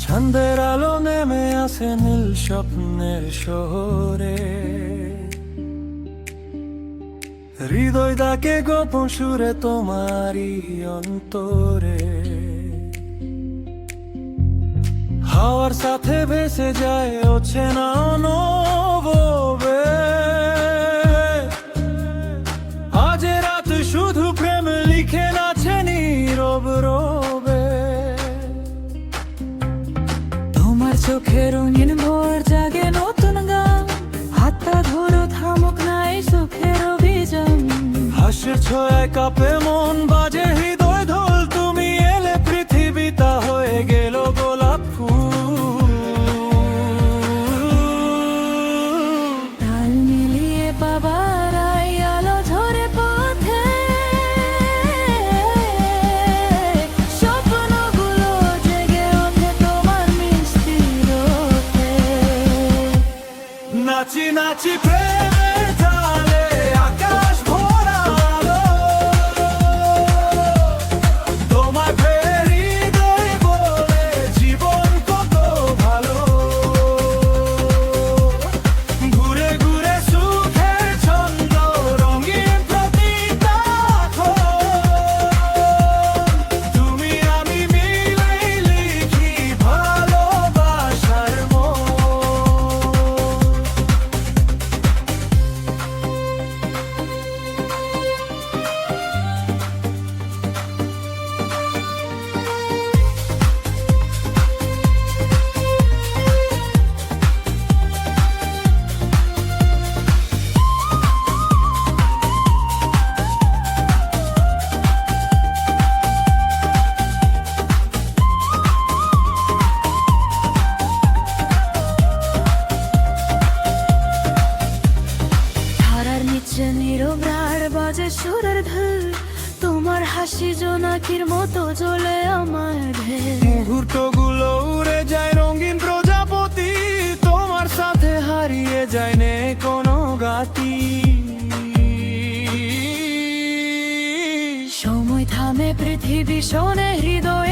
চাঁদের আলো নেমে আসে নীল স্বপ্নের শহরে, হৃদয় ডাকে গোপন সুরে তোমারই অন্তরে। হাওয়ার সাথে ভেসে যায় অচেনা অনুভবে, আজ রাত শুধু প্রেম লিখে নাচে নীরব রবে। তোমার চোখে রঙিন ভোর জাগে নতুন গান, হাতটা ধরো থামুক নাই সুখের অভিযান। হাসির ছোঁয়ায় কাঁপে মন, বাজে হৃদয় ঢোল, তুমি এলে পৃথিবীটা হয়ে গেল গোলাপ ফুল। তাল মিলিয়ে বাবার আলো ঝরে পথে, স্বপ্নগুলো জেগে ওঠে তোমার মিষ্টি রূপে। নাচি নাচি প্রেমের তালে আকাশ ভরা আলো, তোমায় পেয়ে হৃদয় বলে জীবন কত ভালো। ঘুরে ঘুরে সুখের ছন্দ, রঙিন প্রতিটা ক্ষণ, তুমি আমি মিলেই লিখি ভালোবাসার মন। ধারার নিচে নীরব রার বাজে সুরের ঢেউ, তোমার হাসি জোনাকির মতো জ্বলে আমার ঢেউ। মুহূর্তগুলো উড়ে যায় রঙিন প্রজাপতি, তোমার সাথে হারিয়ে যায় নে কোনো গাতি। সময় থামে পৃথিবী শোনে হৃদয়ে